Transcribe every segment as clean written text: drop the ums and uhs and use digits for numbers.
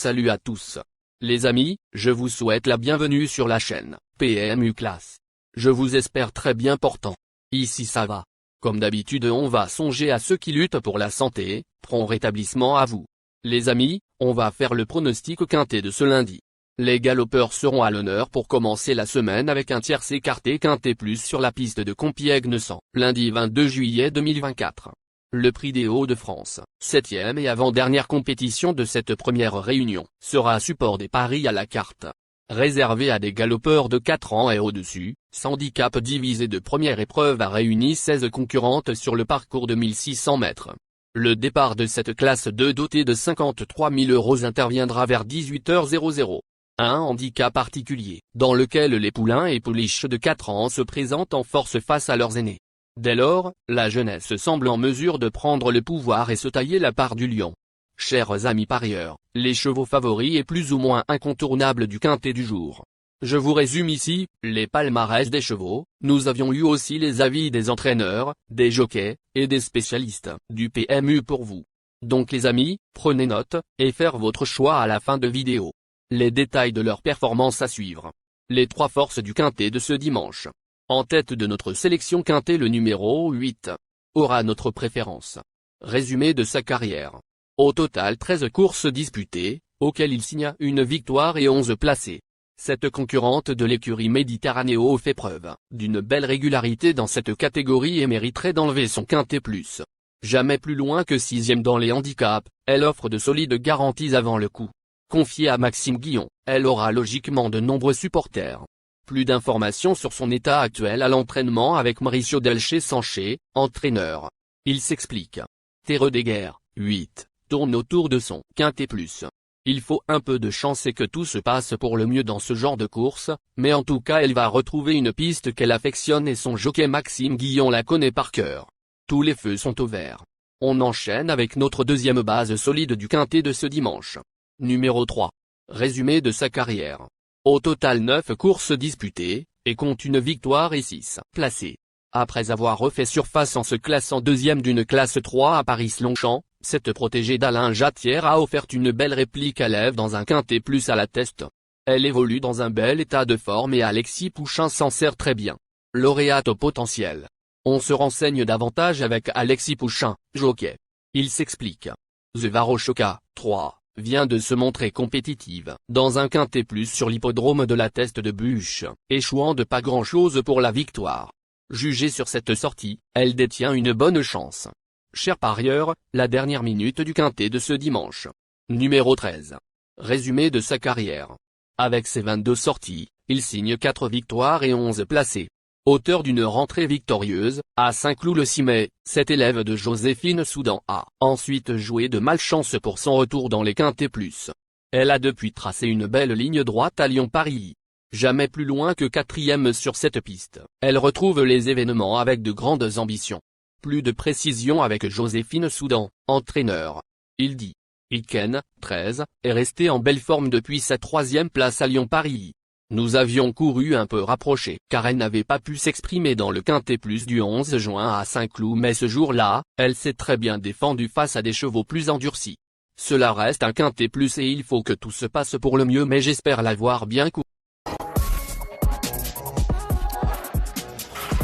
Salut à tous. Les amis, je vous souhaite la bienvenue sur la chaîne PMU Classe. Je vous espère très bien portant. Ici ça va. Comme d'habitude on va songer à ceux qui luttent pour la santé, prompt rétablissement à vous. Les amis, on va faire le pronostic quintet de ce lundi. Les galopeurs seront à l'honneur pour commencer la semaine avec un tiercé écarté quintet plus sur la piste de Compiègne-100, lundi 22 juillet 2024. Le prix des Hauts-de-France, 7e et avant-dernière compétition de cette première réunion, sera support des paris à la carte. Réservé à des galopeurs de 4 ans et au-dessus, ce handicap divisé de première épreuve a réuni 16 concurrentes sur le parcours de 1600 mètres. Le départ de cette classe 2 dotée de 53 000 € interviendra vers 18h00. Un handicap particulier, dans lequel les poulains et pouliches de 4 ans se présentent en force face à leurs aînés. Dès lors, la jeunesse semble en mesure de prendre le pouvoir et se tailler la part du lion. Chers amis parieurs, les chevaux favoris et plus ou moins incontournables du quintet du jour. Je vous résume ici, les palmarès des chevaux. Nous avions eu aussi les avis des entraîneurs, des jockeys, et des spécialistes, du PMU pour vous. Donc les amis, prenez note, et faire votre choix à la fin de vidéo. Les détails de leur performance à suivre. Les 3 forces du quintet de ce dimanche. En tête de notre sélection quintet le numéro 8. Aura notre préférence. Résumé de sa carrière. Au total 13 courses disputées, auxquelles il signa une victoire et 11 placés. Cette concurrente de l'écurie Méditerranéo fait preuve d'une belle régularité dans cette catégorie et mériterait d'enlever son quintet plus. Jamais plus loin que 6e dans les handicaps, elle offre de solides garanties avant le coup. Confiée à Maxime Guillon, elle aura logiquement de nombreux supporters. Plus d'informations sur son état actuel à l'entraînement avec Mauricio Delche-Sanché, entraîneur. Il s'explique. Terreux des guerres, 8, tourne autour de son quintet plus. Il faut un peu de chance et que tout se passe pour le mieux dans ce genre de course, mais en tout cas elle va retrouver une piste qu'elle affectionne et son jockey Maxime Guillon la connaît par cœur. Tous les feux sont au vert. On enchaîne avec notre deuxième base solide du quintet de ce dimanche. Numéro 3. Résumé de sa carrière. Au total 9 courses disputées, et compte une victoire et 6 placés. Après avoir refait surface en se classant deuxième d'une classe 3 à Paris-Longchamp, cette protégée d'Alain Jatière a offert une belle réplique à l'Ève dans un quintet plus à la teste. Elle évolue dans un bel état de forme et Alexis Pouchin s'en sert très bien. Lauréate au potentiel. On se renseigne davantage avec Alexis Pouchin, jockey. Il s'explique. The Varochoka, 3. Vient de se montrer compétitive dans un quintet plus sur l'hippodrome de la Teste de Buch, échouant de pas grand-chose pour la victoire. Jugée sur cette sortie, elle détient une bonne chance. Chers parieurs, la dernière minute du quintet de ce dimanche. Numéro 13. Résumé de sa carrière. Avec ses 22 sorties, il signe 4 victoires et 11 placés. Auteur d'une rentrée victorieuse, à Saint-Cloud le 6 mai, cet élève de Joséphine Soudan a ensuite joué de malchance pour son retour dans les quintets plus. Elle a depuis tracé une belle ligne droite à Lyon-Paris. Jamais plus loin que 4e sur cette piste, elle retrouve les événements avec de grandes ambitions. Plus de précision avec Joséphine Soudan, entraîneur. Il dit. Iken, 13, est resté en belle forme depuis sa 3e place à Lyon-Paris. Nous avions couru un peu rapproché, car elle n'avait pas pu s'exprimer dans le quintet plus du 11 juin à Saint-Cloud, mais ce jour-là, elle s'est très bien défendue face à des chevaux plus endurcis. Cela reste un quintet plus et il faut que tout se passe pour le mieux, mais j'espère l'avoir bien couru.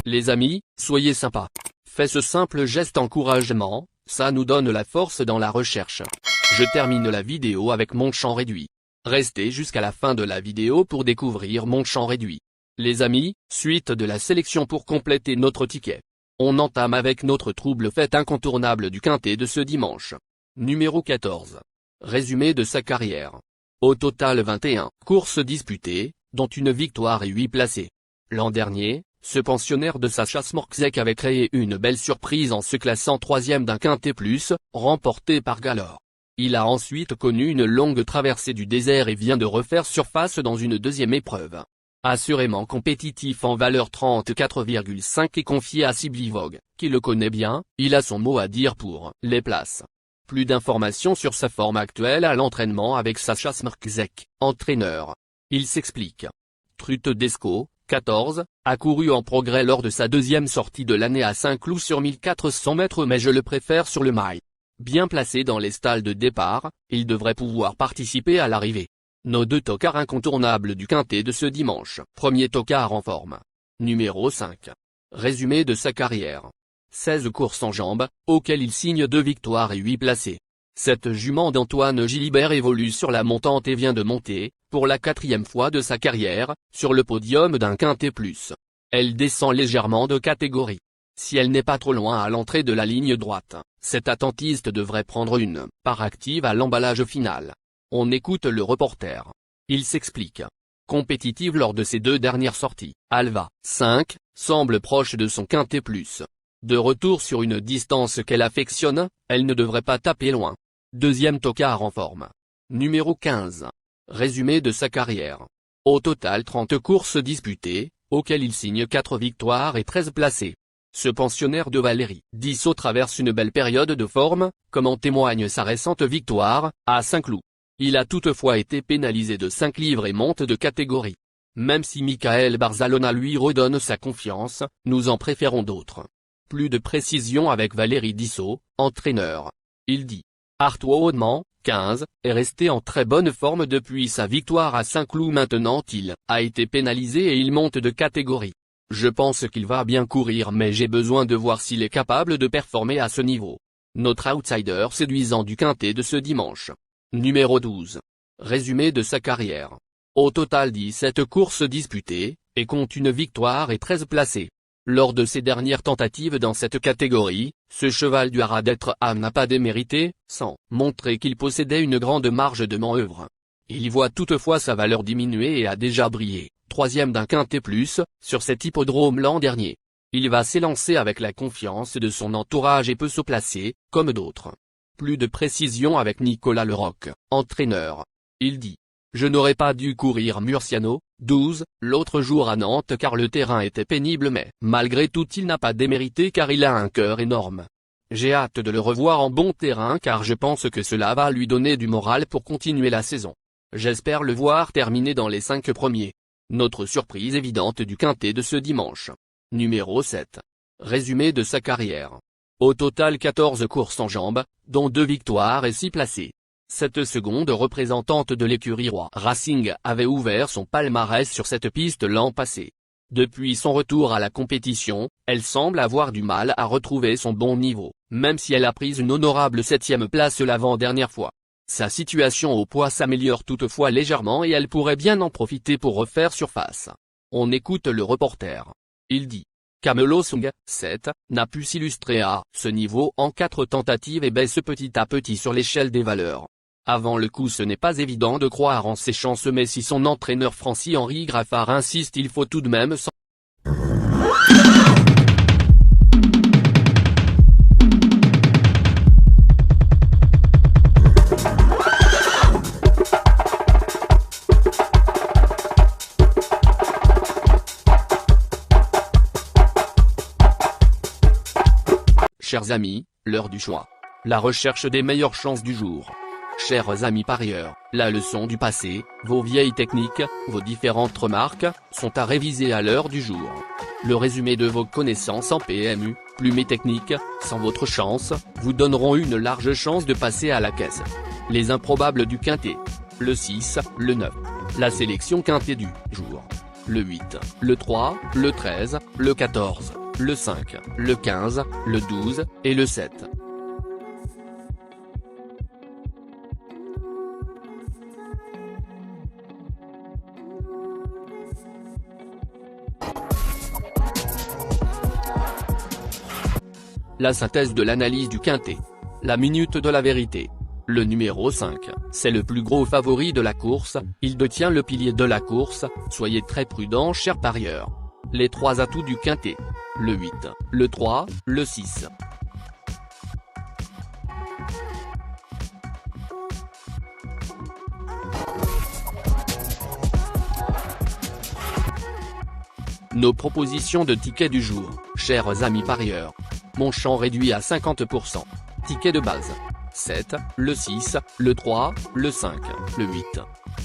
Les amis, soyez sympas. Faites ce simple geste encouragement, ça nous donne la force dans la recherche. Je termine la vidéo avec mon champ réduit. Restez jusqu'à la fin de la vidéo pour découvrir mon champ réduit. Les amis, suite de la sélection pour compléter notre ticket. On entame avec notre trouble fête incontournable du quintet de ce dimanche. Numéro 14. Résumé de sa carrière. Au total 21 courses disputées, dont une victoire et 8 placés. L'an dernier, ce pensionnaire de Sacha Smorczek avait créé une belle surprise en se classant 3e d'un quintet plus, remporté par Galore. Il a ensuite connu une longue traversée du désert et vient de refaire surface dans une deuxième épreuve. Assurément compétitif en valeur 34,5 et confié à Sibylle Vogue, qui le connaît bien, il a son mot à dire pour les places. Plus d'informations sur sa forme actuelle à l'entraînement avec Sacha Smorczek, entraîneur. Il s'explique. Trute Desco, 14, a couru en progrès lors de sa 2e sortie de l'année à Saint-Cloud sur 1400 mètres mais je le préfère sur le mail. Bien placés dans les stalles de départ, ils devraient pouvoir participer à l'arrivée. Nos deux tocards incontournables du quintet de ce dimanche. Premier tocard en forme. Numéro 5. Résumé de sa carrière. 16 courses en jambes, auxquelles il signe 2 victoires et 8 placés. Cette jument d'Antoine Gilibert évolue sur la montante et vient de monter, pour la 4e fois de sa carrière, sur le podium d'un quintet plus. Elle descend légèrement de catégorie. Si elle n'est pas trop loin à l'entrée de la ligne droite, cette attentiste devrait prendre une part active à l'emballage final. On écoute le reporter. Il s'explique. Compétitive lors de ses 2 dernières sorties, Alva, 5, semble proche de son quintet plus. De retour sur une distance qu'elle affectionne, elle ne devrait pas taper loin. Deuxième tocard en forme. Numéro 15. Résumé de sa carrière. Au total 30 courses disputées, auxquelles il signe 4 victoires et 13 placés. Ce pensionnaire de Valérie Dissot traverse une belle période de forme, comme en témoigne sa récente victoire, à Saint-Cloud. Il a toutefois été pénalisé de 5 livres et monte de catégorie. Même si Michael Barzalona lui redonne sa confiance, nous en préférons d'autres. Plus de précision avec Valérie Dissot, entraîneur. Il dit. Artois Audemans, 15, est resté en très bonne forme depuis sa victoire à Saint-Cloud. Maintenant il a été pénalisé et il monte de catégorie. Je pense qu'il va bien courir mais j'ai besoin de voir s'il est capable de performer à ce niveau. Notre outsider séduisant du quintet de ce dimanche. Numéro 12. Résumé de sa carrière. Au total 17 courses disputées, et compte une victoire et 13 placés. Lors de ses dernières tentatives dans cette catégorie, ce cheval du haras d'être âme n'a pas démérité, sans montrer qu'il possédait une grande marge de manœuvre. Il voit toutefois sa valeur diminuer et a déjà brillé, 3e d'un quintet plus, sur cet hippodrome l'an dernier. Il va s'élancer avec la confiance de son entourage et peut se placer, comme d'autres. Plus de précision avec Nicolas Leroc, entraîneur. Il dit. Je n'aurais pas dû courir Murciano, 12, l'autre jour à Nantes car le terrain était pénible mais, malgré tout il n'a pas démérité car il a un cœur énorme. J'ai hâte de le revoir en bon terrain car je pense que cela va lui donner du moral pour continuer la saison. J'espère le voir terminer dans les 5 premiers. Notre surprise évidente du quintet de ce dimanche. Numéro 7. Résumé de sa carrière. Au total 14 courses en jambes, dont 2 victoires et 6 placés. Cette seconde représentante de l'écurie Roi Racing avait ouvert son palmarès sur cette piste l'an passé. Depuis son retour à la compétition, elle semble avoir du mal à retrouver son bon niveau, même si elle a pris une honorable 7e place l'avant-dernière fois. Sa situation au poids s'améliore toutefois légèrement et elle pourrait bien en profiter pour refaire surface. On écoute le reporter. Il dit. Camelo Sung, 7, n'a pu s'illustrer à ce niveau en 4 tentatives et baisse petit à petit sur l'échelle des valeurs. Avant le coup ce n'est pas évident de croire en ses chances mais si son entraîneur Francis-Henri Graffard insiste il faut tout de même s'en... Chers amis, l'heure du choix. La recherche des meilleures chances du jour. Chers amis parieurs, la leçon du passé, vos vieilles techniques, vos différentes remarques, sont à réviser à l'heure du jour. Le résumé de vos connaissances en PMU, plumes et techniques, sans votre chance, vous donneront une large chance de passer à la caisse. Les improbables du quintet. Le 6, le 9. La sélection quintet du jour. Le 8, le 3, le 13, le 14, le 5, le 15, le 12, et le 7. La synthèse de l'analyse du quintet. La minute de la vérité. Le numéro 5, c'est le plus gros favori de la course, il détient le pilier de la course, soyez très prudents chers parieurs. Les 3 atouts du quintet. Le 8, le 3, le 6. Nos propositions de tickets du jour, chers amis parieurs. Mon champ réduit à 50%. Ticket de base. 7, le 6, le 3, le 5, le 8.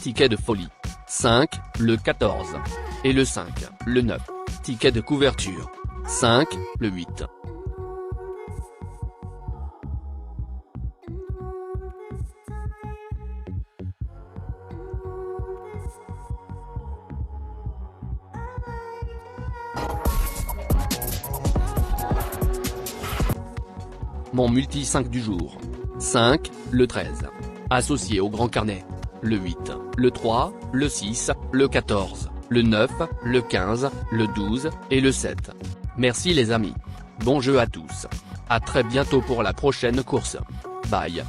Ticket de folie. 5, le 14. Et le 5, le 9. Ticket de couverture. 5, le 8. Mon multi 5 du jour. 5, le 13. Associé au grand carnet. Le 8, le 3, le 6, le 14, le 9, le 15, le 12, et le 7. Merci les amis. Bon jeu à tous. À très bientôt pour la prochaine course. Bye.